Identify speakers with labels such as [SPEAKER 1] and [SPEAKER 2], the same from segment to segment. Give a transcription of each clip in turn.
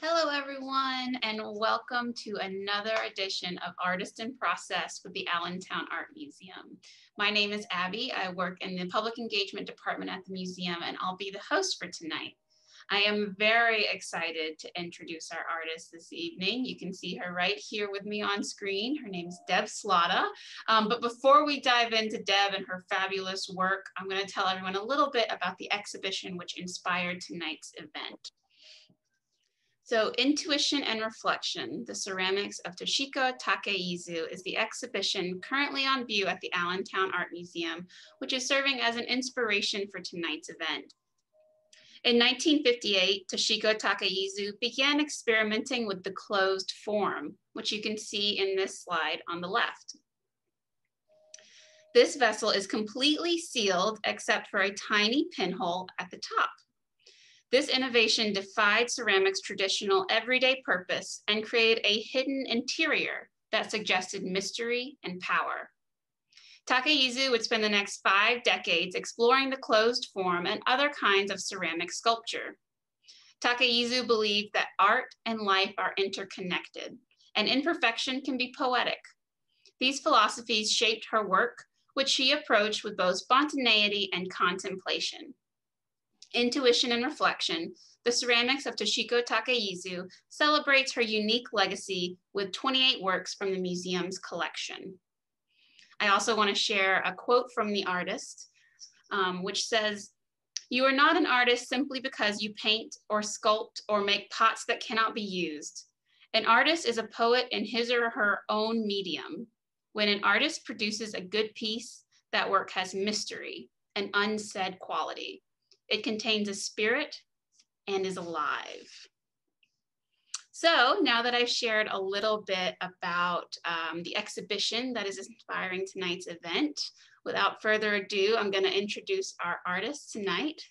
[SPEAKER 1] Hello, everyone, and welcome to another edition of Artist in Process with the Allentown Art Museum. My name is Abby. I work in the Public Engagement Department at the museum, and I'll be the host for tonight. I am very excited to introduce our artist this evening. You can see her right here with me on screen. Her name is Deborah Slahta. But before we dive into Deb and her fabulous work, I'm going to tell everyone a little bit about the exhibition which inspired tonight's event. So Intuition and Reflection, the Ceramics of Toshiko Takaezu is the exhibition currently on view at the Allentown Art Museum, which is serving as an inspiration for tonight's event. In 1958, Toshiko Takaezu began experimenting with the closed form, which you can see in this slide on the left. This vessel is completely sealed except for a tiny pinhole at the top. This innovation defied ceramics' traditional everyday purpose and created a hidden interior that suggested mystery and power. Takaezu would spend the next 5 decades exploring the closed form and other kinds of ceramic sculpture. Takaezu believed that art and life are interconnected, and imperfection can be poetic. These philosophies shaped her work, which she approached with both spontaneity and contemplation. Intuition and Reflection, the Ceramics of Toshiko Takaezu celebrates her unique legacy with 28 works from the museum's collection. I also want to share a quote from the artist, which says, "You are not an artist simply because you paint or sculpt or make pots that cannot be used. An artist is a poet in his or her own medium. When an artist produces a good piece, that work has mystery, an unsaid quality. It contains a spirit and is alive." So now that I've shared a little bit about the exhibition that is inspiring tonight's event, without further ado, I'm going to introduce our artist tonight.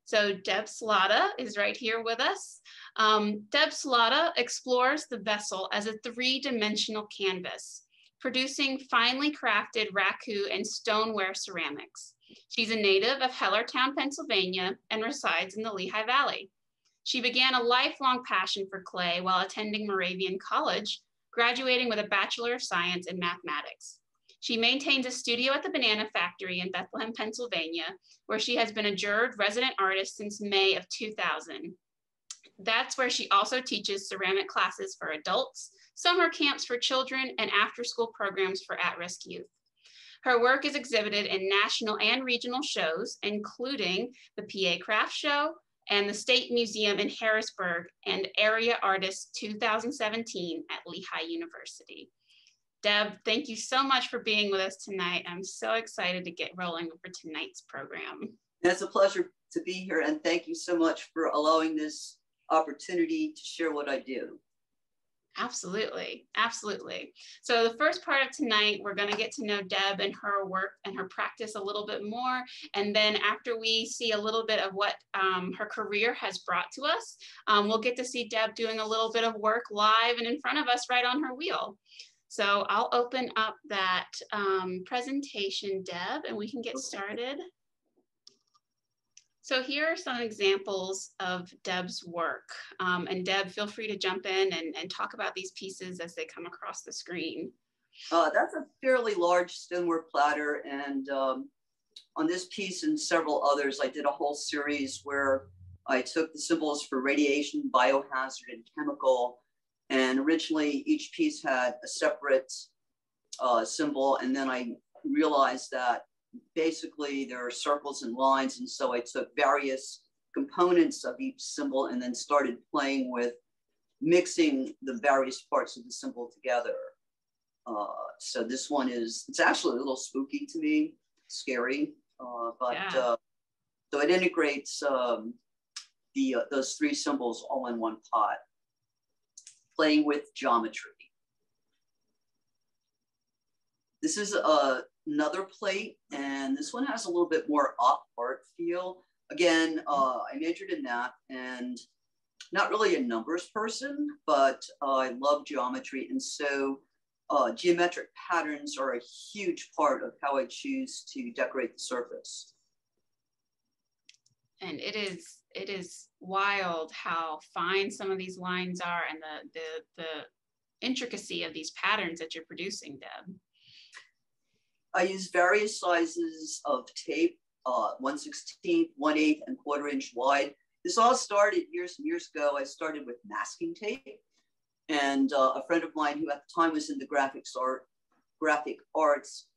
[SPEAKER 1] So Deborah Slahta is right here with us. Deborah Slahta explores the vessel as a 3-dimensional canvas, producing finely crafted raku and stoneware ceramics. She's a native of Hellertown, Pennsylvania, and resides in the Lehigh Valley. She began a lifelong passion for clay while attending Moravian College, graduating with a Bachelor of Science in Mathematics. She maintains a studio at the Banana Factory in Bethlehem, Pennsylvania, where she has been a Jurd resident artist since May of 2000. That's where she also teaches ceramic classes for adults, summer camps for children, and after-school programs for at-risk youth. Her work is exhibited in national and regional shows, including the PA Craft Show and the State Museum in Harrisburg and Area Artists 2017 at Lehigh University. Deb, thank you so much for being with us tonight. I'm so excited to get rolling for tonight's program.
[SPEAKER 2] It's a pleasure to be here, and thank you so much for allowing this opportunity to share what I do.
[SPEAKER 1] Absolutely, absolutely. So the first part of tonight, we're going to get to know Deb and her work and her practice a little bit more. And then after we see a little bit of what her career has brought to us, we'll get to see Deb doing a little bit of work live and in front of us right on her wheel. So I'll open up that presentation, Deb, and we can get started. So here are some examples of Deb's work. And Deb, feel free to jump in and talk about these pieces as they come across the screen.
[SPEAKER 2] That's a fairly large stoneware platter. And on this piece and several others, I did a whole series where I took the symbols for radiation, biohazard, and chemical. And originally, each piece had a separate symbol. And then I realized that basically there are circles and lines, and so I took various components of each symbol and then started playing with mixing the various parts of the symbol together. So this one it's actually a little spooky to me, scary, so it integrates those 3 symbols all in one pot, playing with geometry. This is another plate, and this one has a little bit more op art feel. Again, I majored in that, and not really a numbers person, but I love geometry, and so geometric patterns are a huge part of how I choose to decorate the surface.
[SPEAKER 1] And it is wild how fine some of these lines are, and the intricacy of these patterns that you're producing, Deb.
[SPEAKER 2] I use various sizes of tape, 1/16, 1/8, and 1/4 inch wide. This all started years and years ago. I started with masking tape, and a friend of mine who at the time was in the graphic arts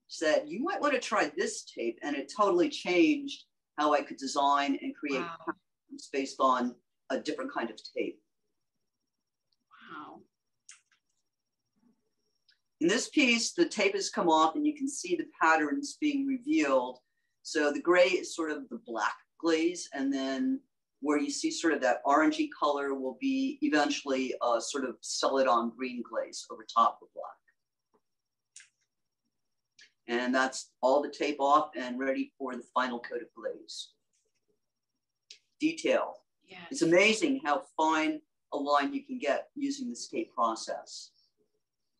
[SPEAKER 2] said, you might want to try this tape, and it totally changed how I could design and create patterns based on a different kind of tape.
[SPEAKER 1] Wow.
[SPEAKER 2] In this piece, the tape has come off and you can see the patterns being revealed. So the gray is sort of the black glaze, and then where you see sort of that orangey color will be eventually sort of celadon green glaze over top of black. And that's all the tape off and ready for the final coat of glaze. Detail. Yes. It's amazing how fine a line you can get using this tape process.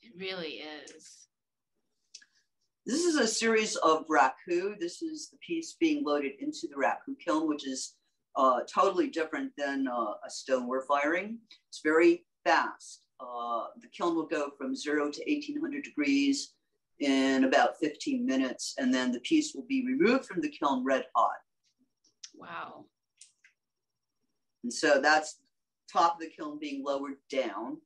[SPEAKER 1] It really is.
[SPEAKER 2] This is a series of raku. This is the piece being loaded into the raku kiln, which is totally different than a stoneware firing. It's very fast. The kiln will go from 0 to 1800 degrees in about 15 minutes, and then the piece will be removed from the kiln red hot.
[SPEAKER 1] Wow.
[SPEAKER 2] And so that's top of the kiln being lowered down,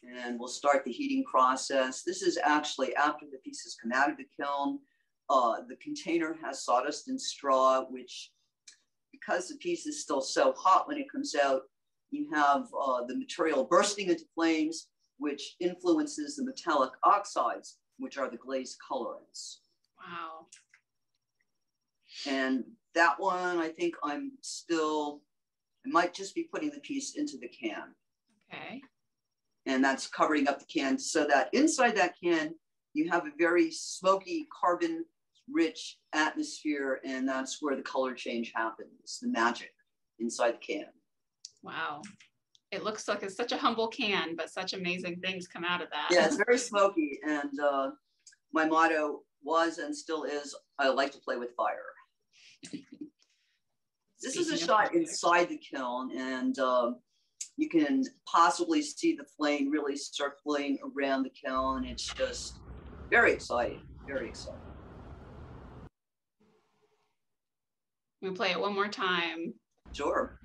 [SPEAKER 2] and we'll start the heating process. This is actually after the pieces come out of the kiln. The container has sawdust and straw, which, because the piece is still so hot when it comes out, you have the material bursting into flames, which influences the metallic oxides, which are the glaze colorants.
[SPEAKER 1] Wow.
[SPEAKER 2] And that one, I think I might just be putting the piece into the can.
[SPEAKER 1] Okay.
[SPEAKER 2] And that's covering up the can so that inside that can, you have a very smoky, carbon-rich atmosphere, and that's where the color change happens, the magic inside the can.
[SPEAKER 1] Wow. It looks like it's such a humble can, but such amazing things come out of that.
[SPEAKER 2] Yeah, it's very smoky, and my motto was and still is, I like to play with fire. This is a shot inside the kiln, and you can possibly see the flame really circling around the kiln. It's just very exciting, very exciting.
[SPEAKER 1] I'm gonna play it one more time.
[SPEAKER 2] Sure.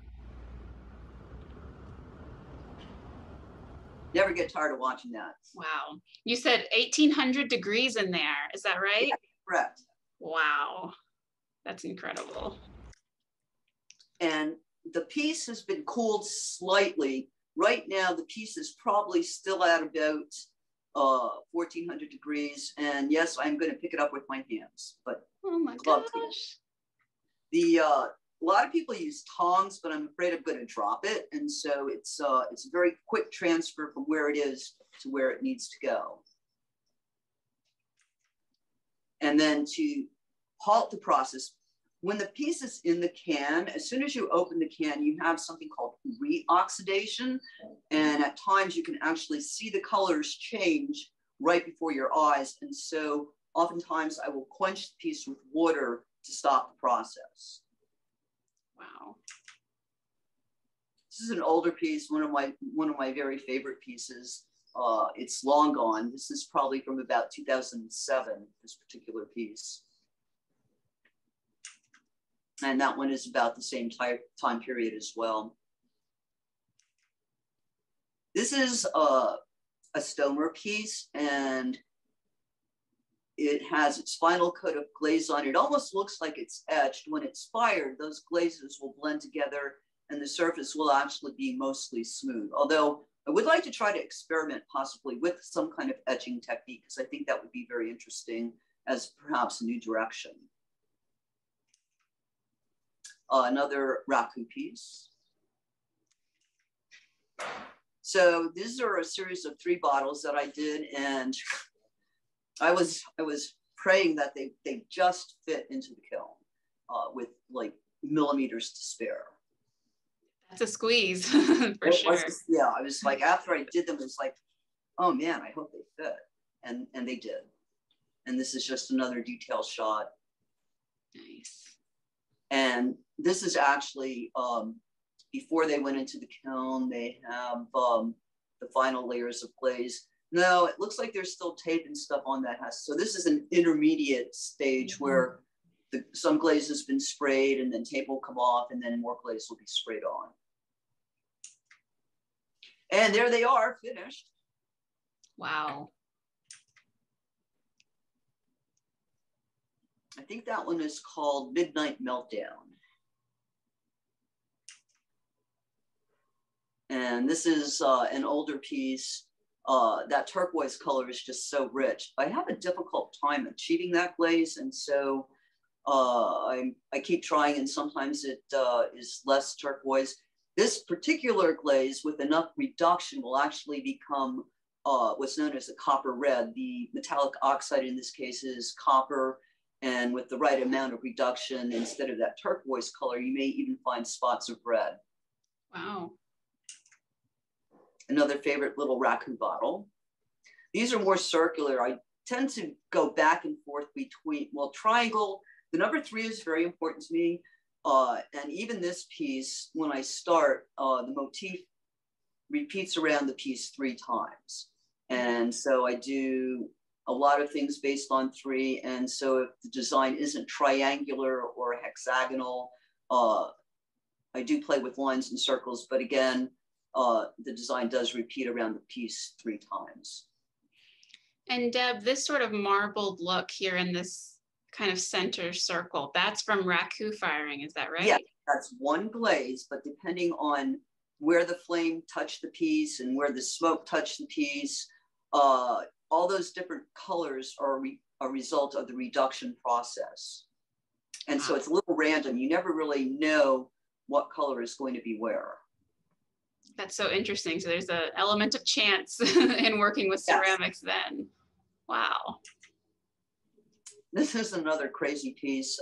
[SPEAKER 2] Never get tired of watching that.
[SPEAKER 1] Wow. You said 1800 degrees in there. Is that right?
[SPEAKER 2] Yeah, correct.
[SPEAKER 1] Wow. That's incredible.
[SPEAKER 2] And the piece has been cooled slightly. Right now, the piece is probably still at about 1400 degrees. And yes, I'm going to pick it up with my hands. But
[SPEAKER 1] oh my gosh.
[SPEAKER 2] A lot of people use tongs, but I'm afraid I'm going to drop it. And so it's a very quick transfer from where it is to where it needs to go. And then to halt the process, when the piece is in the can, as soon as you open the can, you have something called reoxidation. And at times you can actually see the colors change right before your eyes. And so oftentimes I will quench the piece with water to stop the process.
[SPEAKER 1] Wow.
[SPEAKER 2] This is an older piece, one of my very favorite pieces. It's long gone. This is probably from about 2007, this particular piece. And that one is about the same time period as well. This is a stoneware piece, and it has its final coat of glaze on it. It almost looks like it's etched. When it's fired, those glazes will blend together and the surface will actually be mostly smooth. Although I would like to try to experiment possibly with some kind of etching technique, because I think that would be very interesting as perhaps a new direction. Another raku piece. So these are a series of 3 bottles that I did, and I was praying that they just fit into the kiln with like millimeters to spare.
[SPEAKER 1] That's a squeeze for sure.
[SPEAKER 2] Yeah, I was like, after I did them, it was like, oh man, I hope they fit, and they did. And this is just another detail shot.
[SPEAKER 1] Nice.
[SPEAKER 2] And this is actually, before they went into the kiln, they have the final layers of glaze. No, it looks like there's still tape and stuff on that. So this is an intermediate stage where some glaze has been sprayed and then tape will come off and then more glaze will be sprayed on. And there they are, finished.
[SPEAKER 1] Wow.
[SPEAKER 2] I think that one is called Midnight Meltdown. And this is an older piece. That turquoise color is just so rich. I have a difficult time achieving that glaze, and so I keep trying, and sometimes it is less turquoise. This particular glaze with enough reduction will actually become what's known as a copper red. The metallic oxide in this case is copper, and with the right amount of reduction, instead of that turquoise color, you may even find spots of red.
[SPEAKER 1] Wow.
[SPEAKER 2] Another favorite little raccoon bottle. These are more circular. I tend to go back and forth between, well, triangle. The number 3 is very important to me. And even this piece, when I start, the motif repeats around the piece 3 times. And so I do a lot of things based on 3. And so if the design isn't triangular or hexagonal, I do play with lines and circles, but again, the design does repeat around the piece 3 times.
[SPEAKER 1] And Deb, this sort of marbled look here in this kind of center circle, that's from raku firing, is that right?
[SPEAKER 2] Yeah, that's one glaze, but depending on where the flame touched the piece and where the smoke touched the piece, all those different colors are a result of the reduction process. And so it's a little random. You never really know what color is going to be where.
[SPEAKER 1] That's so interesting. So there's an element of chance in working with ceramics then. Wow.
[SPEAKER 2] This is another crazy piece.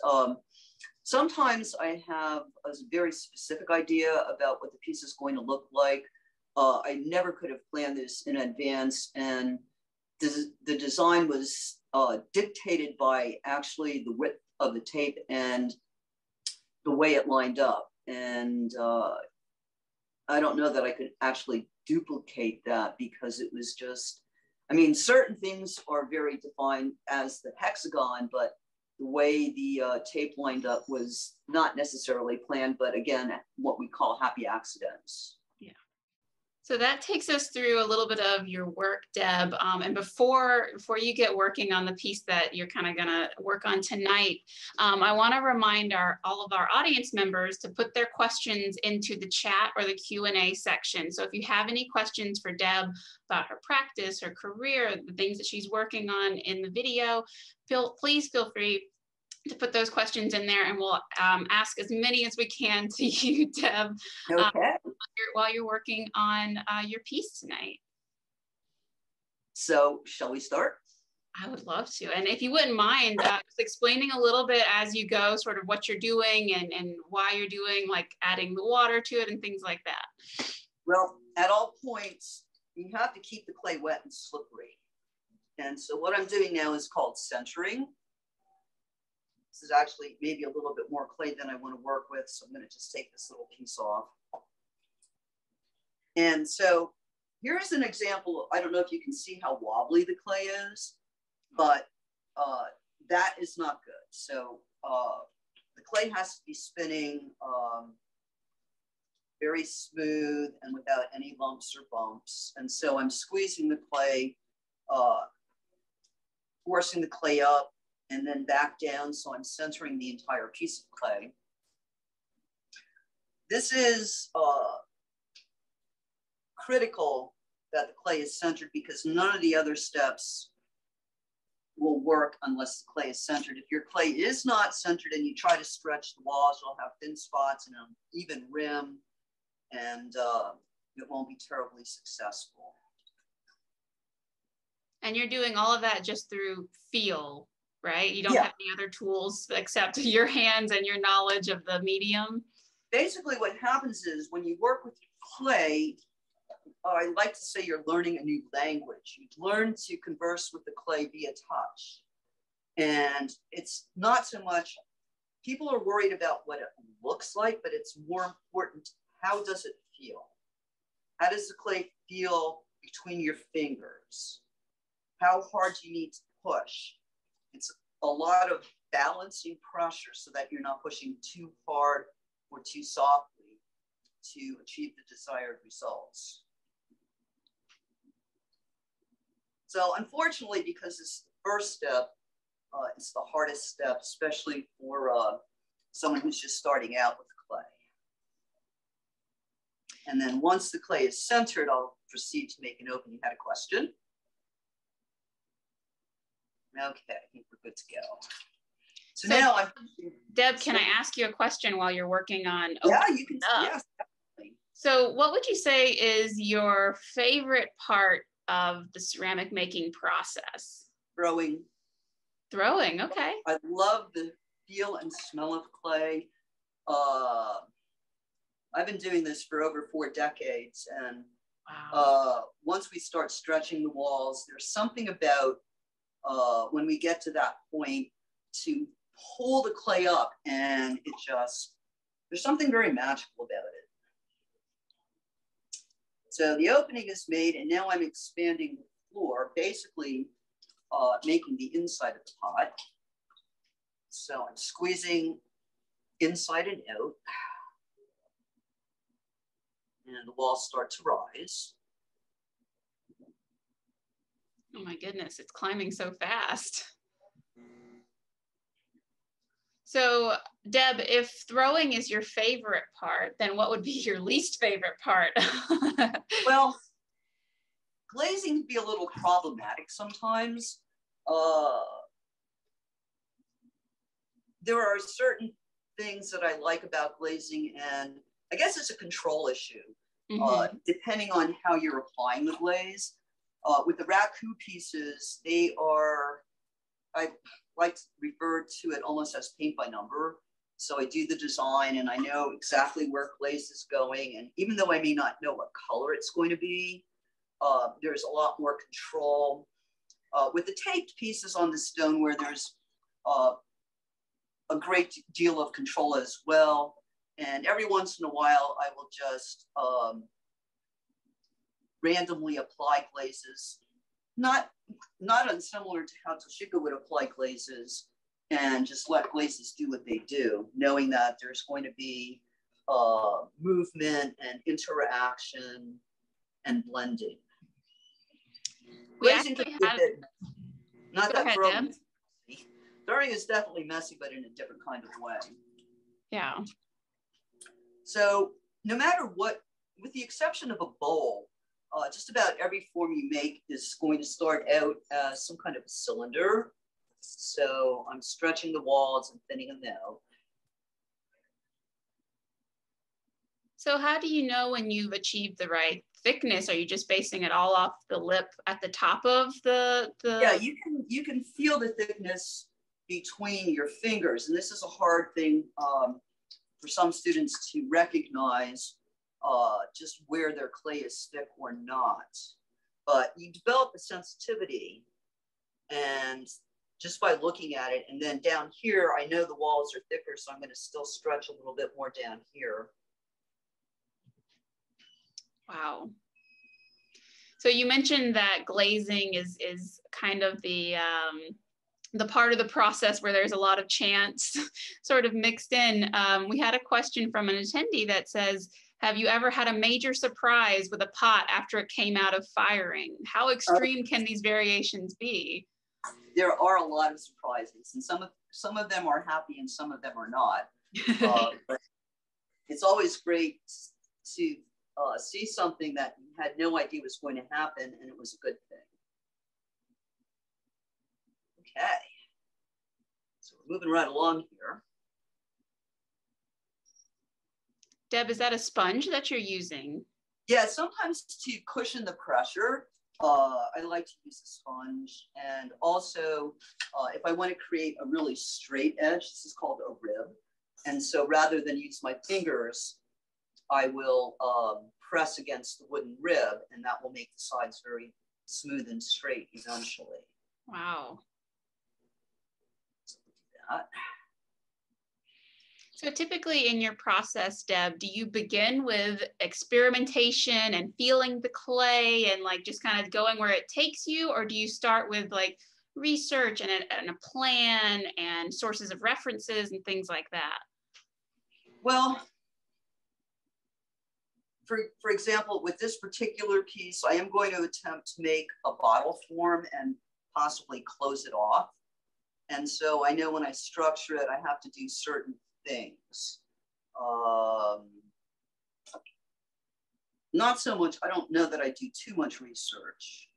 [SPEAKER 2] Sometimes I have a very specific idea about what the piece is going to look like. I never could have planned this in advance, and the design was dictated by actually the width of the tape and the way it lined up. And I don't know that I could actually duplicate that, because it was just, I mean, certain things are very defined as the hexagon, but the way the tape lined up was not necessarily planned, but again, what we call happy accidents.
[SPEAKER 1] Yeah. So that takes us through a little bit of your work, Deb. And before you get working on the piece that you're kind of gonna work on tonight, I wanna remind all of our audience members to put their questions into the chat or the Q&A section. So if you have any questions for Deb about her practice, her career, the things that she's working on in the video, please feel free to put those questions in there, and we'll ask as many as we can to you, Deb, while you're working on your piece tonight.
[SPEAKER 2] So shall we start?
[SPEAKER 1] I would love to. And if you wouldn't mind just explaining a little bit as you go, sort of what you're doing and why you're doing, like adding the water to it and things like that.
[SPEAKER 2] Well, at all points, you have to keep the clay wet and slippery. And so what I'm doing now is called centering. This is actually maybe a little bit more clay than I want to work with, so I'm going to just take this little piece off. And so here's an example. I don't know if you can see how wobbly the clay is, but that is not good. So the clay has to be spinning very smooth and without any lumps or bumps. And so I'm squeezing the clay, forcing the clay up and then back down. So I'm centering the entire piece of clay. This is critical that the clay is centered, because none of the other steps will work unless the clay is centered. If your clay is not centered and you try to stretch the walls, you'll have thin spots and an even rim, and it won't be terribly successful.
[SPEAKER 1] And you're doing all of that just through feel, right? You don't have any other tools except your hands and your knowledge of the medium?
[SPEAKER 2] Basically what happens is when you work with clay, I like to say you're learning a new language. You learn to converse with the clay via touch. And it's not so much people are worried about what it looks like, but it's more important, how does it feel? How does the clay feel between your fingers? How hard do you need to push? It's a lot of balancing pressure so that you're not pushing too hard or too softly to achieve the desired results. So unfortunately, because this first step is the hardest step, especially for someone who's just starting out with clay. And then once the clay is centered, I'll proceed to make an open. You had a question? Okay, I think we're good to go. So now I'm...
[SPEAKER 1] Deb, can I ask you a question while you're working on
[SPEAKER 2] Yeah, you can.
[SPEAKER 1] Up?
[SPEAKER 2] Yes, definitely.
[SPEAKER 1] So what would you say is your favorite part of the ceramic making process?
[SPEAKER 2] Throwing.
[SPEAKER 1] Throwing, okay.
[SPEAKER 2] I love the feel and smell of clay. I've been doing this for over 4 decades, and
[SPEAKER 1] wow.
[SPEAKER 2] Once we start stretching the walls, there's something about when we get to that point to pull the clay up, and it just, there's something very magical about it. So the opening is made, and now I'm expanding the floor, basically making the inside of the pot. So I'm squeezing inside and out, and the walls start to rise.
[SPEAKER 1] Oh my goodness, it's climbing so fast. So Deb, if throwing is your favorite part, then what would be your least favorite part?
[SPEAKER 2] Well, glazing can be a little problematic sometimes. There are certain things that I like about glazing, and I guess it's a control issue, depending on how you're applying the glaze. With the raku pieces, they are, I like to refer to it almost as paint by number. So I do the design and I know exactly where glaze is going. And even though I may not know what color it's going to be, there's a lot more control. With the taped pieces on the stone, where there's a great deal of control as well. And every once in a while, I will just randomly apply glazes, not unsimilar to how Toshiko would apply glazes, and just let glazes do what they do, knowing that there's going to be movement and interaction and blending. Glazing can be a bit, not that throwing. Throwing is definitely messy, but in a different kind of way.
[SPEAKER 1] Yeah.
[SPEAKER 2] So no matter what, with the exception of a bowl, just about every form you make is going to start out as some kind of a cylinder. So I'm stretching the walls and thinning them out.
[SPEAKER 1] So how do you know when you've achieved the right thickness? Are you just basing it all off the lip at the top of the...
[SPEAKER 2] Yeah, you can feel the thickness between your fingers. And this is a hard thing for some students to recognize just where their clay is thick or not. But you develop a sensitivity, and just by looking at it, and then down here, I know the walls are thicker, so I'm going to still stretch a little bit more down here.
[SPEAKER 1] Wow. So you mentioned that glazing is kind of the part of the process where there's a lot of chance sort of mixed in. We had a question from an attendee that says, have you ever had a major surprise with a pot after it came out of firing? How extreme can these variations be?
[SPEAKER 2] There are a lot of surprises, and some of them are happy and some of them are not. But it's always great to see something that you had no idea was going to happen, and it was a good thing. Okay, so we're moving right along here.
[SPEAKER 1] Deb, is that a sponge that you're using?
[SPEAKER 2] Yeah, sometimes to cushion the pressure, I like to use a sponge. And also, if I want to create a really straight edge, this is called a rib. And so rather than use my fingers, I will press against the wooden rib, and that will make the sides very smooth and straight eventually.
[SPEAKER 1] Wow.
[SPEAKER 2] So do that.
[SPEAKER 1] So typically in your process, Deb, do you begin with experimentation and feeling the clay and like just kind of going where it takes you? Or do you start with like research and a plan and sources of references and things like that?
[SPEAKER 2] Well, for example, with this particular piece, I am going to attempt to make a bottle form and possibly close it off. And so I know when I structure it, I have to do certain things. Not so much, I don't know that I do too much research.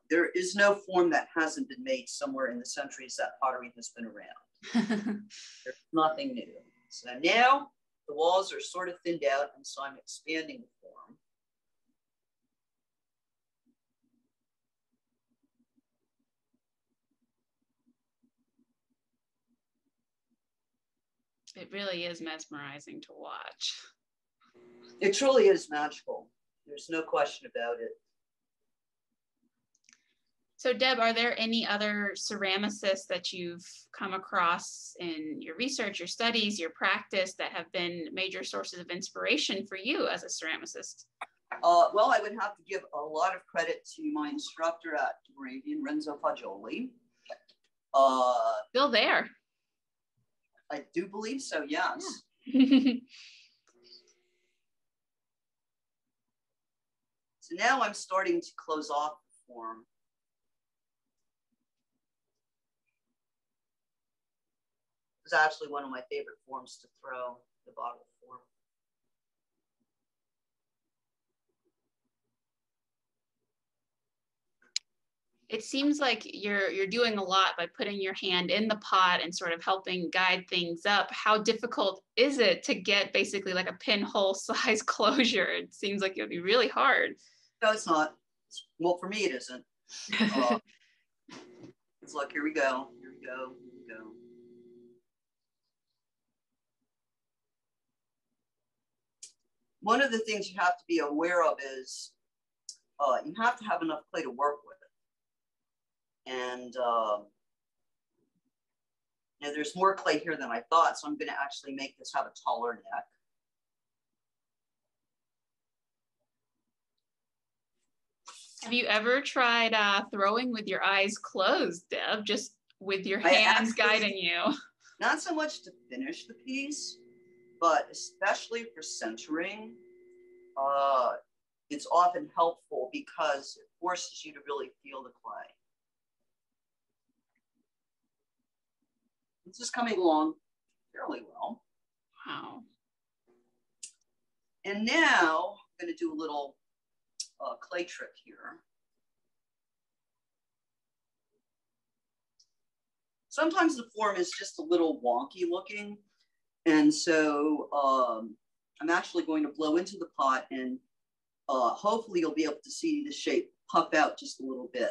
[SPEAKER 2] There is no form that hasn't been made somewhere in the centuries that pottery has been around. There's nothing new. So now the walls are sort of thinned out, and so I'm expanding the form.
[SPEAKER 1] It really is mesmerizing to watch.
[SPEAKER 2] It truly is magical. There's no question about it.
[SPEAKER 1] So Deb, are there any other ceramicists that you've come across in your research, your studies, your practice that have been major sources of inspiration for you as a ceramicist?
[SPEAKER 2] Well, I would have to give a lot of credit to my instructor at Moravian, Renzo Fagioli.
[SPEAKER 1] Still there?
[SPEAKER 2] I do believe so, yes.
[SPEAKER 1] Yeah.
[SPEAKER 2] So now I'm starting to close off the form. It's actually one of my favorite forms to throw, the bottle form.
[SPEAKER 1] It seems like you're doing a lot by putting your hand in the pot and sort of helping guide things up. How difficult is it to get basically like a pinhole size closure? It seems like it would be really hard.
[SPEAKER 2] No, it's not. Well, for me, it isn't. It's like, here we go, here we go, here we go. One of the things you have to be aware of is you have to have enough clay to work with. And you know, there's more clay here than I thought, so I'm going to actually make this have a taller neck.
[SPEAKER 1] Have you ever tried throwing with your eyes closed, Deb, just with your hands guiding you?
[SPEAKER 2] Not so much to finish the piece, but especially for centering, it's often helpful because it forces you to really feel the clay. This is coming along fairly well.
[SPEAKER 1] Wow.
[SPEAKER 2] And now I'm going to do a little clay trick here. Sometimes the form is just a little wonky looking. And so I'm actually going to blow into the pot, and hopefully you'll be able to see the shape puff out just a little bit.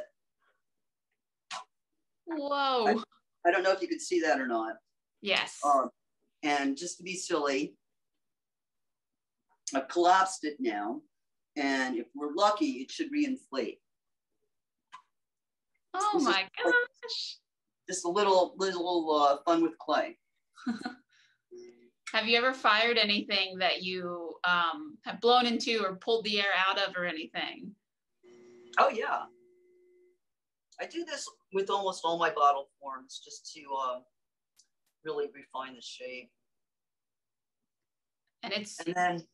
[SPEAKER 1] Whoa.
[SPEAKER 2] I don't know if you could see that or not.
[SPEAKER 1] Yes.
[SPEAKER 2] And just to be silly, I've collapsed it now. And if we're lucky, it should reinflate.
[SPEAKER 1] Oh my gosh.
[SPEAKER 2] Just a little fun with clay.
[SPEAKER 1] Have you ever fired anything that you have blown into or pulled the air out of or anything?
[SPEAKER 2] Oh yeah. I do this with almost all my bottle forms just to really refine the shape.
[SPEAKER 1] And it's
[SPEAKER 2] then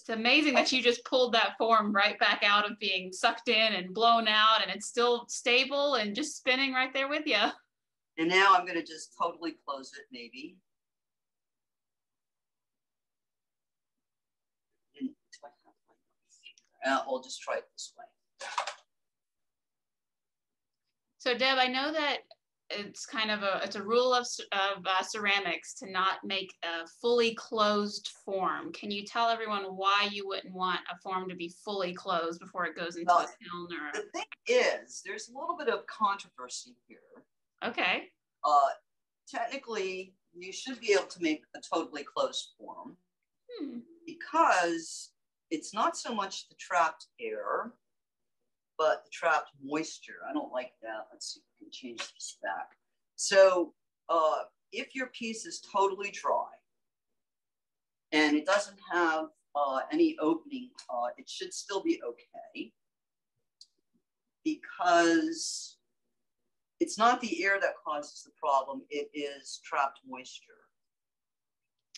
[SPEAKER 1] amazing that you just pulled that form right back out of being sucked in and blown out, and it's still stable and just spinning right there with you.
[SPEAKER 2] And now I'm going to just totally close it, maybe. I'll just try it this way.
[SPEAKER 1] So Deb, I know that it's kind of a rule of ceramics to not make a fully closed form. Can you tell everyone why you wouldn't want a form to be fully closed before it goes into a kiln? Or
[SPEAKER 2] the thing is, there's a little bit of controversy here.
[SPEAKER 1] Okay.
[SPEAKER 2] Technically, you should be able to make a totally closed form because it's not so much the trapped air, but the trapped moisture. I don't like that. Let's see if we can change this back. So if your piece is totally dry and it doesn't have any opening, it should still be okay, because it's not the air that causes the problem, it is trapped moisture.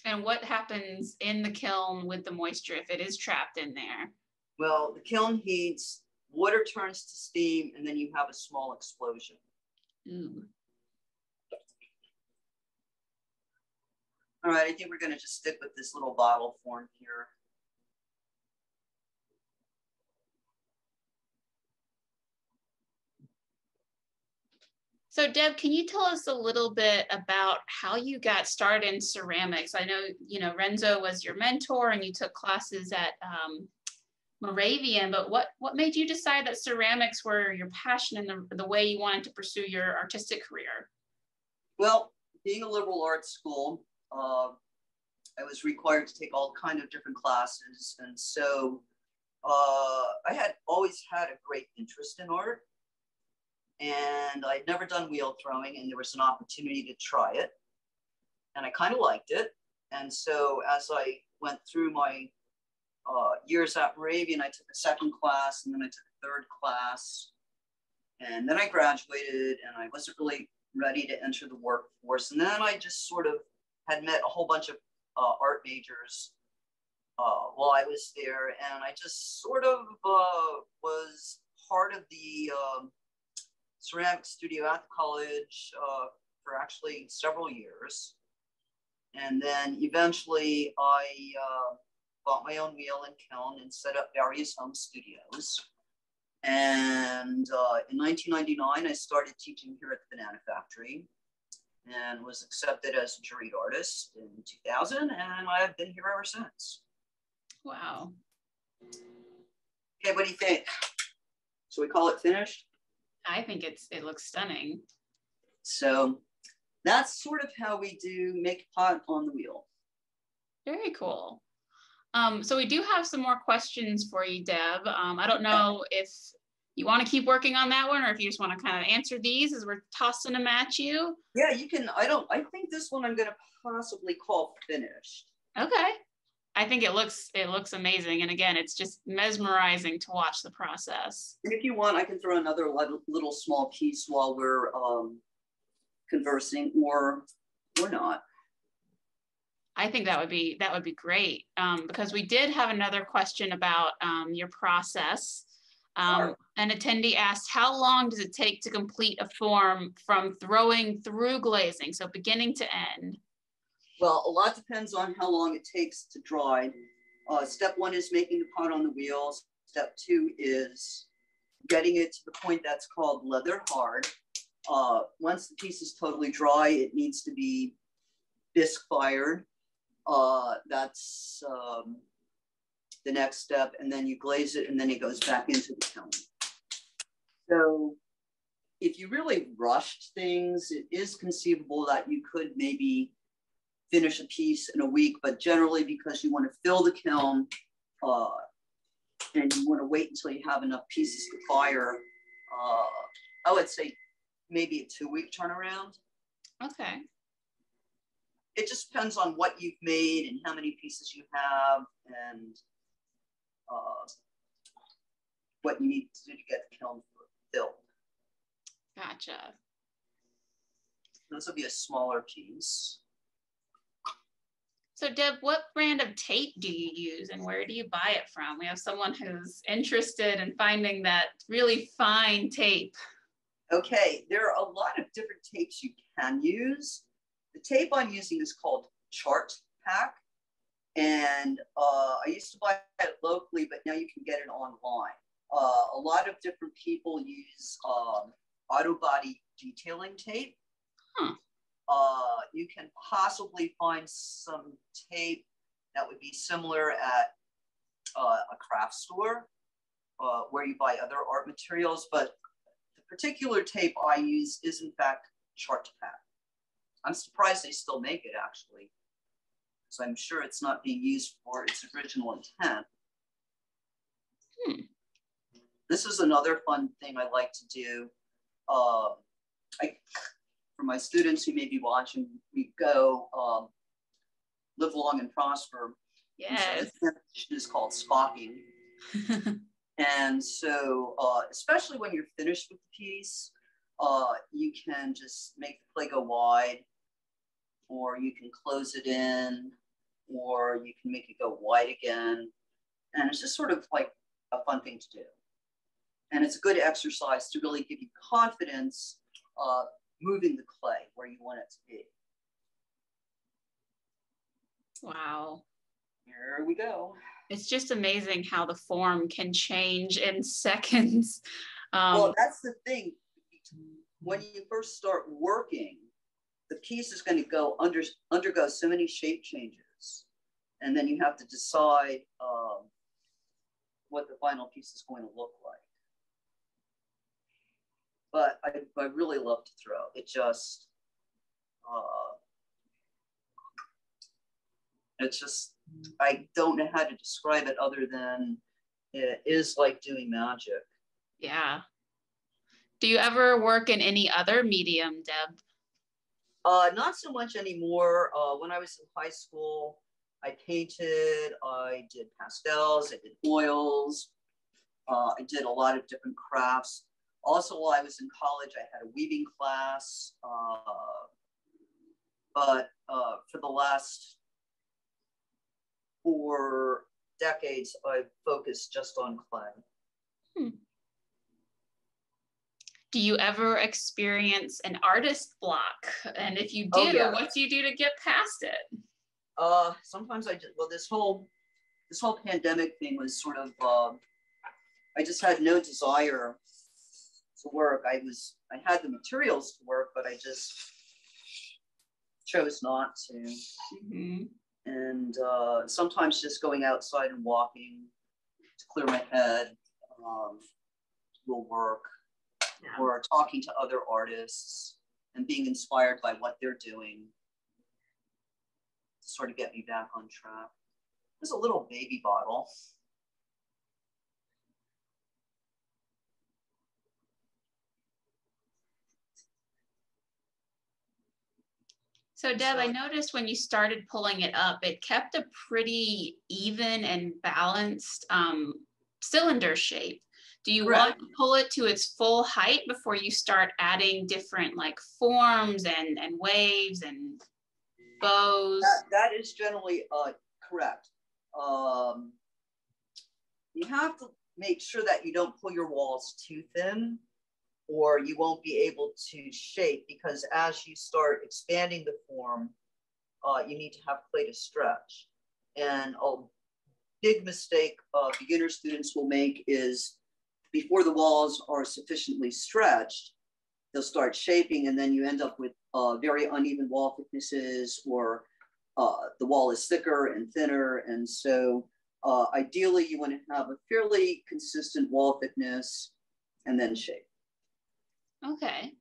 [SPEAKER 1] And what happens in the kiln with the moisture if it is trapped in there?
[SPEAKER 2] Well, the kiln heats, water turns to steam, and then you have a small explosion.
[SPEAKER 1] Ooh.
[SPEAKER 2] All right, I think we're going to just stick with this little bottle form here.
[SPEAKER 1] So Deb, can you tell us a little bit about how you got started in ceramics? I know, Renzo was your mentor and you took classes at Moravian, but what made you decide that ceramics were your passion and the way you wanted to pursue your artistic career?
[SPEAKER 2] Well, being a liberal arts school, I was required to take all kinds of different classes. And so I had always had a great interest in art. And I'd never done wheel throwing, and there was an opportunity to try it. And I kind of liked it. And so as I went through my years at Moravian, I took a second class, and then I took a third class. And then I graduated, and I wasn't really ready to enter the workforce. And then I just sort of had met a whole bunch of art majors while I was there. And I just sort of was part of the ceramics studio at the college for actually several years. And then eventually I bought my own wheel and kiln and set up various home studios. And in 1999, I started teaching here at the Banana Factory and was accepted as a juried artist in 2000. And I've been here ever since.
[SPEAKER 1] Wow.
[SPEAKER 2] Okay, what do you think? Should we call it finished?
[SPEAKER 1] I think it looks stunning.
[SPEAKER 2] So that's sort of how we do make a pot on the wheel.
[SPEAKER 1] Very cool. So we do have some more questions for you, Deb. I don't know if you want to keep working on that one or if you just want to kind of answer these as we're tossing them at you.
[SPEAKER 2] Yeah, you can. I think this one I'm going to possibly call finished.
[SPEAKER 1] Okay. I think it looks amazing. And again, it's just mesmerizing to watch the process.
[SPEAKER 2] And if you want, I can throw another little small piece while we're conversing, or not.
[SPEAKER 1] I think that would be great, because we did have another question about your process.
[SPEAKER 2] Sure.
[SPEAKER 1] An attendee asked, how long does it take to complete a form from throwing through glazing, so beginning to end?
[SPEAKER 2] Well, a lot depends on how long it takes to dry. Step one is making the pot on the wheels. Step two is getting it to the point that's called leather hard. Once the piece is totally dry, it needs to be bisque fired. That's the next step. And then you glaze it, and then it goes back into the kiln. So if you really rushed things, it is conceivable that you could maybe finish a piece in a week, but generally because you want to fill the kiln and you want to wait until you have enough pieces to fire, I would say maybe a 2-week turnaround.
[SPEAKER 1] Okay.
[SPEAKER 2] It just depends on what you've made and how many pieces you have and what you need to do to get the kiln filled.
[SPEAKER 1] Gotcha.
[SPEAKER 2] This will be a smaller piece.
[SPEAKER 1] So Deb, what brand of tape do you use and where do you buy it from? We have someone who's interested in finding that really fine tape.
[SPEAKER 2] Okay, there are a lot of different tapes you can use. The tape I'm using is called Chart Pack. And I used to buy it locally, but now you can get it online. A lot of different people use auto body detailing tape.
[SPEAKER 1] Huh.
[SPEAKER 2] You can possibly find some tape that would be similar at a craft store where you buy other art materials, but the particular tape I use is in fact Chart Pack. I'm surprised they still make it actually, so I'm sure it's not being used for its original intent. This is another fun thing I like to do. for my students who may be watching, we go live long and prosper.
[SPEAKER 1] Yes.
[SPEAKER 2] And so the transition is called spocking. And so, especially when you're finished with the piece, you can just make the clay go wide, or you can close it in, or you can make it go wide again. And it's just sort of like a fun thing to do. And it's a good exercise to really give you confidence moving the clay where you want it to be.
[SPEAKER 1] Wow.
[SPEAKER 2] Here we go.
[SPEAKER 1] It's just amazing how the form can change in seconds.
[SPEAKER 2] Well, that's the thing. When you first start working, the piece is going to go undergo so many shape changes. And then you have to decide what the final piece is going to look like. But I really love to throw. It just, I don't know how to describe it other than it is like doing magic.
[SPEAKER 1] Yeah. Do you ever work in any other medium, Deb?
[SPEAKER 2] Not so much anymore. When I was in high school, I painted, I did pastels, I did oils, I did a lot of different crafts. Also, while I was in college, I had a weaving class. But for the last 4 decades, I've focused just on clay.
[SPEAKER 1] Do you ever experience an artist block? And if you do, what do you do to get past it?
[SPEAKER 2] Sometimes I just, well, this whole pandemic thing was sort of, I just had no desire to work. I had the materials to work, but I just chose not to. Mm-hmm. And sometimes just going outside and walking to clear my head will work. Yeah. Or talking to other artists and being inspired by what they're doing to sort of get me back on track. There's a little baby bottle.
[SPEAKER 1] So Deb, I noticed when you started pulling it up, it kept a pretty even and balanced cylinder shape. Do you want to pull it to its full height before you start adding different like forms and waves and bows?
[SPEAKER 2] That is generally correct. You have to make sure that you don't pull your walls too thin, or you won't be able to shape, because as you start expanding the form, you need to have clay to stretch. And a big mistake beginner students will make is, before the walls are sufficiently stretched, they'll start shaping, and then you end up with very uneven wall thicknesses, or the wall is thicker and thinner. And so ideally you want to have a fairly consistent wall thickness and then shape.
[SPEAKER 1] Okay.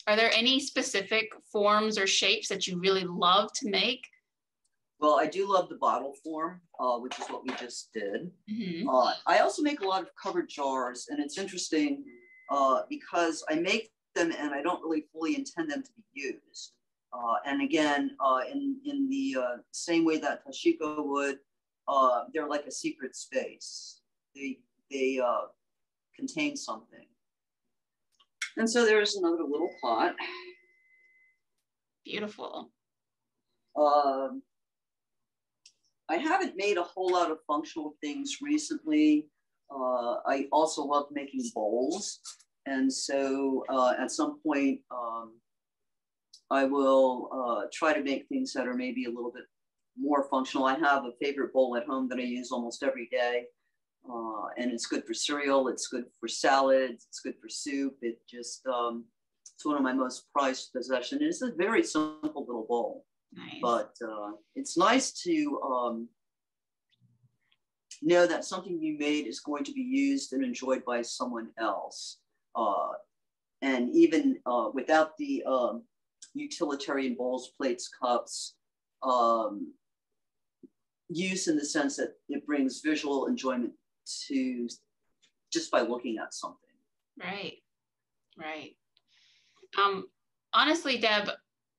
[SPEAKER 1] Are there any specific forms or shapes that you really love to make?
[SPEAKER 2] Well, I do love the bottle form, which is what we just did. Mm-hmm. I also make a lot of covered jars, and it's interesting because I make them and I don't really fully intend them to be used. And again, in the same way that Toshiko would, they're like a secret space. They contain something. And so there's another little pot.
[SPEAKER 1] Beautiful.
[SPEAKER 2] I haven't made a whole lot of functional things recently. I also love making bowls. And so at some point, I will try to make things that are maybe a little bit more functional. I have a favorite bowl at home that I use almost every day. And it's good for cereal, it's good for salads, it's good for soup. It just, it's one of my most prized possessions. It's a very simple little bowl. Nice. But it's nice to know that something you made is going to be used and enjoyed by someone else. And even without the utilitarian bowls, plates, cups, use in the sense that it brings visual enjoyment to just by looking at something.
[SPEAKER 1] Right, right. honestly, Deb,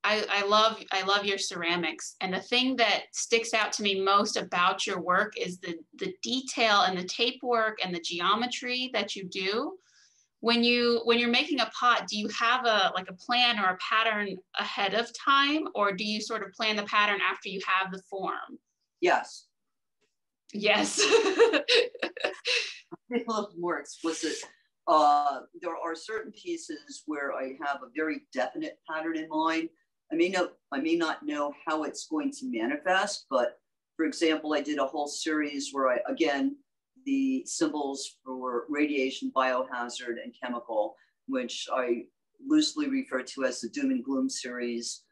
[SPEAKER 1] I love your ceramics. And the thing that sticks out to me most about your work is the detail and the tape work and the geometry that you do. When you're making a pot, do you have a plan or a pattern ahead of time, or do you sort of plan the pattern after you have the form?
[SPEAKER 2] Yes.
[SPEAKER 1] Yes.
[SPEAKER 2] A little more explicit. There are certain pieces where I have a very definite pattern in mind. I may not know how it's going to manifest, but for example, I did a whole series where the symbols for radiation, biohazard, and chemical, which I loosely refer to as the doom and gloom series.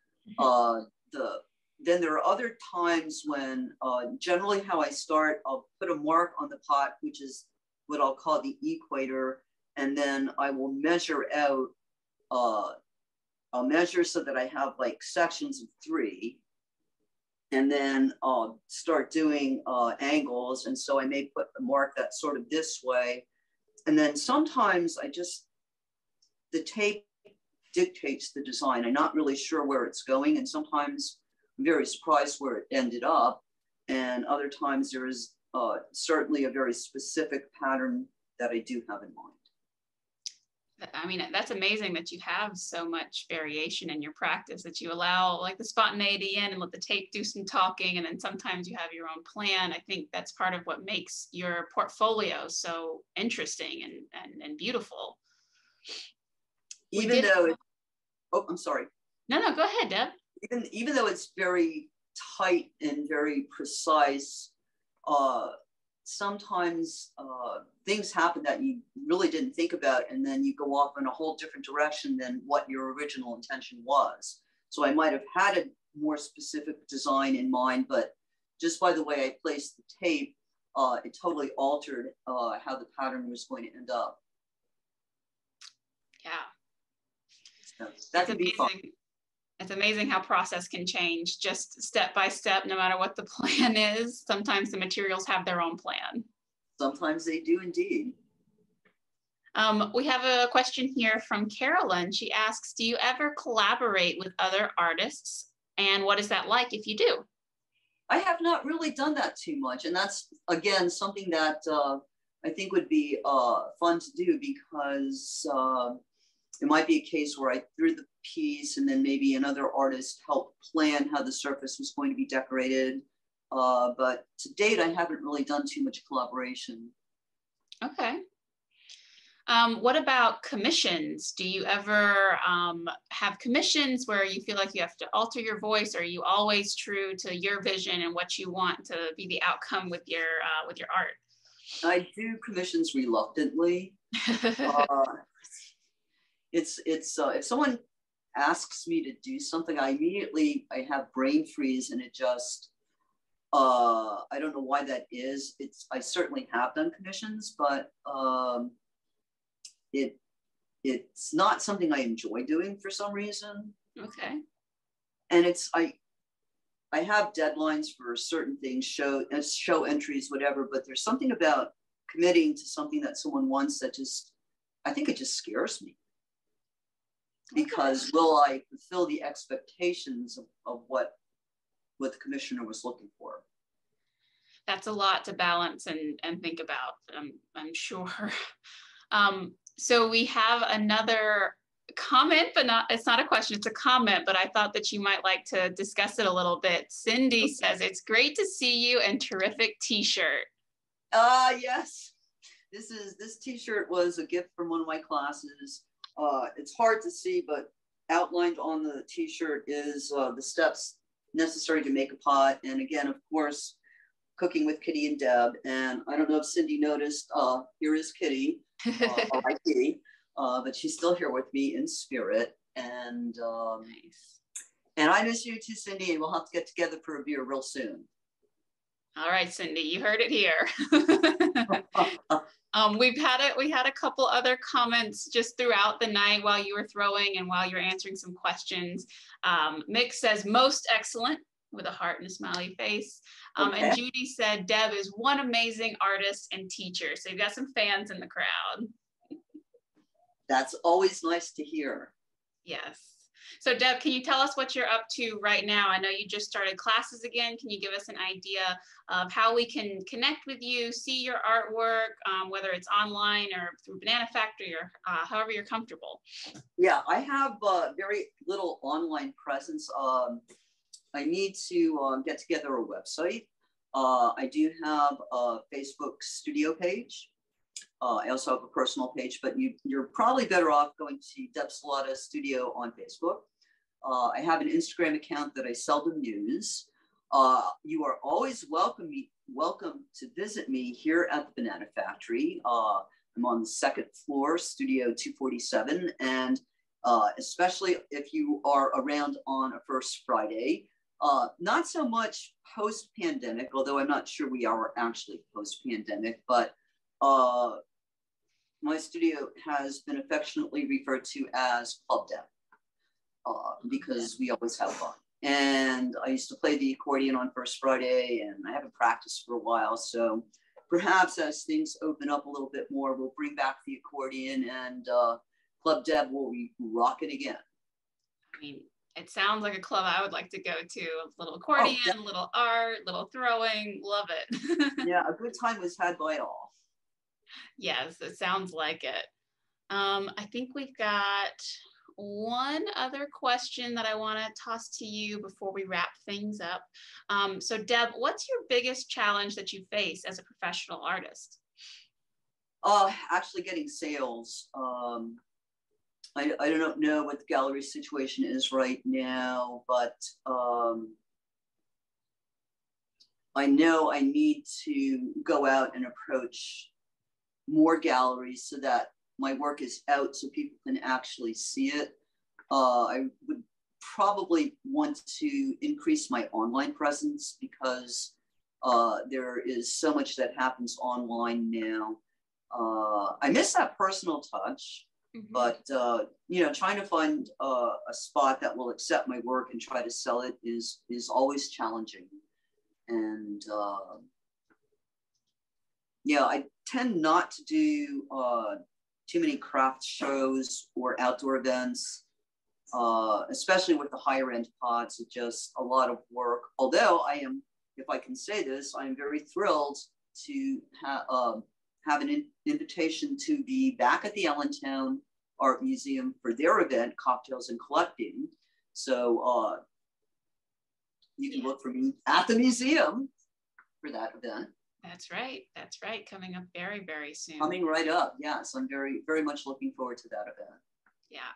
[SPEAKER 2] Then there are other times when generally how I start, I'll put a mark on the pot, which is what I'll call the equator, and then I will measure out, I'll measure so that I have like sections of 3, and then I'll start doing angles. And so I may put a mark that's sort of this way. And then sometimes the tape dictates the design. I'm not really sure where it's going. And sometimes I'm very surprised where it ended up. And other times there is certainly a very specific pattern that I do have in mind.
[SPEAKER 1] I mean, that's amazing that you have so much variation in your practice, that you allow like the spontaneity in and let the tape do some talking. And then sometimes you have your own plan. I think that's part of what makes your portfolio so interesting and beautiful.
[SPEAKER 2] I'm sorry.
[SPEAKER 1] No, go ahead, Deb.
[SPEAKER 2] Even though it's very tight and very precise, sometimes things happen that you really didn't think about, and then you go off in a whole different direction than what your original intention was. So I might have had a more specific design in mind, but just by the way I placed the tape, it totally altered how the pattern was going to end up.
[SPEAKER 1] Yeah.
[SPEAKER 2] So that can be fun.
[SPEAKER 1] It's amazing how process can change just step by step, no matter what the plan is. Sometimes the materials have their own plan.
[SPEAKER 2] Sometimes they do indeed.
[SPEAKER 1] We have a question here from Carolyn. She asks, do you ever collaborate with other artists? And what is that like if you do?
[SPEAKER 2] I have not really done that too much. And that's, again, something that I think would be fun to do, because it might be a case where I threw the piece and then maybe another artist helped plan how the surface was going to be decorated. But to date, I haven't really done too much collaboration.
[SPEAKER 1] Okay. What about commissions? Do you ever have commissions where you feel like you have to alter your voice, or are you always true to your vision and what you want to be the outcome with your art?
[SPEAKER 2] I do commissions reluctantly. If someone asks me to do something, I have brain freeze, and it just, I don't know why that is. I certainly have done commissions, but it's not something I enjoy doing for some reason.
[SPEAKER 1] Okay.
[SPEAKER 2] And I have deadlines for certain things, show entries, whatever, but there's something about committing to something that someone wants that I think it just scares me. Because will I fulfill the expectations of what the commissioner was looking for? That's
[SPEAKER 1] a lot to balance and think about, I'm sure. So we have another comment, but it's not a question, it's a comment, but I thought that you might like to discuss it a little bit. Cindy says, it's great to see you, and terrific t-shirt.
[SPEAKER 2] Yes. This t-shirt was a gift from one of my classes. It's hard to see, but outlined on the t-shirt is the steps necessary to make a pot. And again, of course, cooking with Kitty and Deb. And I don't know if Cindy noticed, here is Kitty, hi Kitty, but she's still here with me in spirit. And nice. And I miss you too, Cindy, and we'll have to get together for a beer real soon.
[SPEAKER 1] All right, Cindy, you heard it here. We had a couple other comments just throughout the night while you were throwing and while you're answering some questions. Mick says, most excellent, with a heart and a smiley face. Okay. And Judy said, Deb is one amazing artist and teacher. So you've got some fans in the crowd.
[SPEAKER 2] That's always nice to hear.
[SPEAKER 1] Yes. So Deb, can you tell us what you're up to right now? I know you just started classes again. Can you give us an idea of how we can connect with you, see your artwork, whether it's online or through Banana Factory or however you're comfortable?
[SPEAKER 2] Yeah, I have very little online presence. I need to get together a website. I do have a Facebook studio page. I also have a personal page, but you're probably better off going to Deborah Slahta Studio on Facebook. I have an Instagram account that I seldom use. You are always welcome to visit me here at the Banana Factory. I'm on the second floor, Studio 247, and especially if you are around on a first Friday. Not so much post-pandemic, although I'm not sure we are actually post-pandemic, but my studio has been affectionately referred to as Club Deb because we always have fun. And I used to play the accordion on First Friday, and I haven't practiced for a while. So perhaps as things open up a little bit more, we'll bring back the accordion, and Club Deb will be rocking again.
[SPEAKER 1] I mean, it sounds like a club I would like to go to. A little accordion, little art, little throwing, love it.
[SPEAKER 2] Yeah, a good time was had by all.
[SPEAKER 1] Yes, it sounds like it. I think we've got one other question that I want to toss to you before we wrap things up. So Deb, what's your biggest challenge that you face as a professional artist?
[SPEAKER 2] Actually getting sales. I don't know what the gallery situation is right now, but I know I need to go out and approach more galleries so that my work is out so people can actually see it. I would probably want to increase my online presence because there is so much that happens online now. I miss that personal touch, but you know, trying to find a spot that will accept my work and try to sell it is always challenging. And yeah, I tend not to do too many craft shows or outdoor events, especially with the higher end pots. It's just a lot of work. Although I am, if I can say this, I am very thrilled to have an invitation to be back at the Allentown Art Museum for their event, Cocktails and Collecting. So you can look for me at the museum for that event.
[SPEAKER 1] That's right. That's right. Coming up very, very soon.
[SPEAKER 2] Coming right up. Yes, I'm very, very much looking forward to that event.
[SPEAKER 1] Yeah.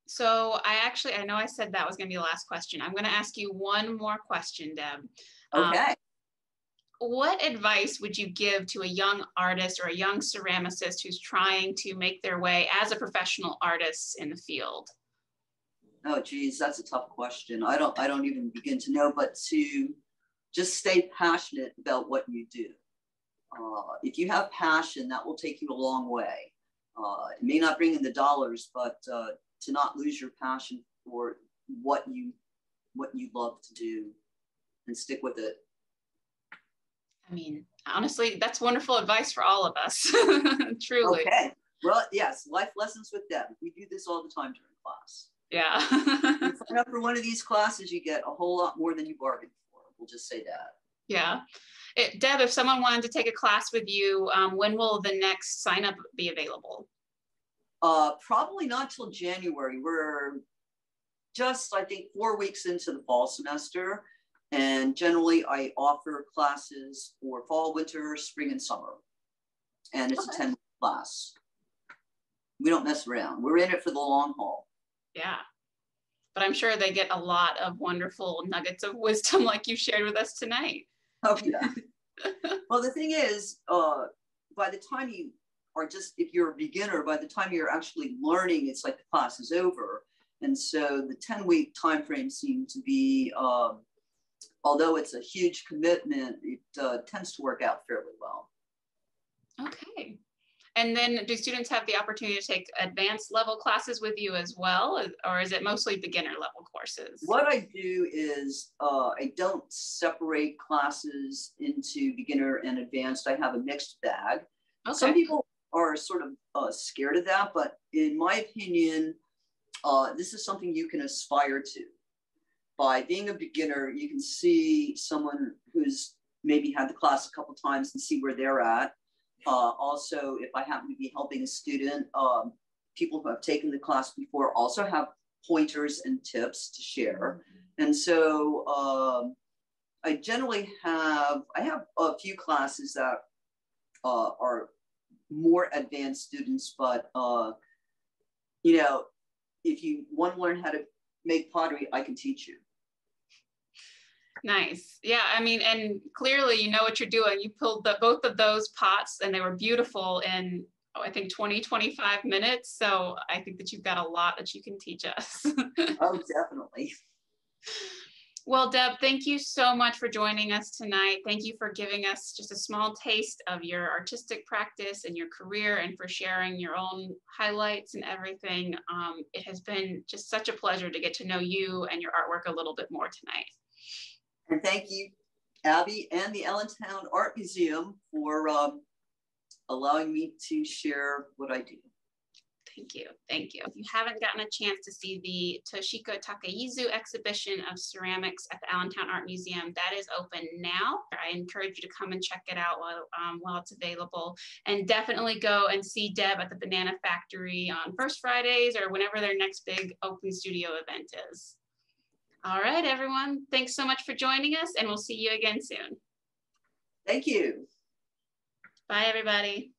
[SPEAKER 1] So I know I said that was going to be the last question. I'm going to ask you one more question, Deb.
[SPEAKER 2] Okay.
[SPEAKER 1] What advice would you give to a young artist or a young ceramicist who's trying to make their way as a professional artist in the field?
[SPEAKER 2] Oh, geez, that's a tough question. I don't even begin to know, but to just stay passionate about what you do. If you have passion, that will take you a long way. It may not bring in the dollars, but to not lose your passion for what you love to do and stick with it.
[SPEAKER 1] I mean, honestly, that's wonderful advice for all of us, truly.
[SPEAKER 2] Okay. Well, yes, life lessons with Deb. We do this all the time during class.
[SPEAKER 1] Yeah.
[SPEAKER 2] You sign up for one of these classes, you get a whole lot more than you bargained for. We'll just say that.
[SPEAKER 1] Yeah. Deb, if someone wanted to take a class with you, when will the next sign up be available?
[SPEAKER 2] Probably not till January. We're just, I think, 4 weeks into the fall semester. And generally I offer classes for fall, winter, spring, and summer. And it's a 10-week class. We don't mess around. We're in it for the long haul.
[SPEAKER 1] Yeah. But I'm sure they get a lot of wonderful nuggets of wisdom like you shared with us tonight.
[SPEAKER 2] Oh, yeah. Well, the thing is, by the time you are if you're a beginner, by the time you're actually learning, it's like the class is over. And so the 10-week time frame seemed to be, although it's a huge commitment, it tends to work out fairly well.
[SPEAKER 1] Okay. And then do students have the opportunity to take advanced level classes with you as well? Or is it mostly beginner level courses?
[SPEAKER 2] What I do is I don't separate classes into beginner and advanced. I have a mixed bag. Okay. Some people are sort of scared of that, but in my opinion, this is something you can aspire to. By being a beginner, you can see someone who's maybe had the class a couple times and see where they're at. Also, if I happen to be helping a student, people who have taken the class before also have pointers and tips to share. And so I generally have a few classes that are more advanced students, but you know, if you want to learn how to make pottery, I can teach you.
[SPEAKER 1] Nice. Yeah, I mean, and clearly you know what you're doing. You pulled both of those pots and they were beautiful in, I think 20, 25 minutes. So I think that you've got a lot that you can teach us.
[SPEAKER 2] Oh, definitely.
[SPEAKER 1] Well, Deb, thank you so much for joining us tonight. Thank you for giving us just a small taste of your artistic practice and your career, and for sharing your own highlights and everything. It has been just such a pleasure to get to know you and your artwork a little bit more tonight.
[SPEAKER 2] And thank you, Abby, and the Allentown Art Museum for allowing me to share what I do.
[SPEAKER 1] Thank you. Thank you. If you haven't gotten a chance to see the Toshiko Takaezu exhibition of ceramics at the Allentown Art Museum, that is open now. I encourage you to come and check it out while it's available. And definitely go and see Deb at the Banana Factory on First Fridays or whenever their next big open studio event is. All right, everyone. Thanks so much for joining us, and we'll see you again soon.
[SPEAKER 2] Thank you.
[SPEAKER 1] Bye, everybody.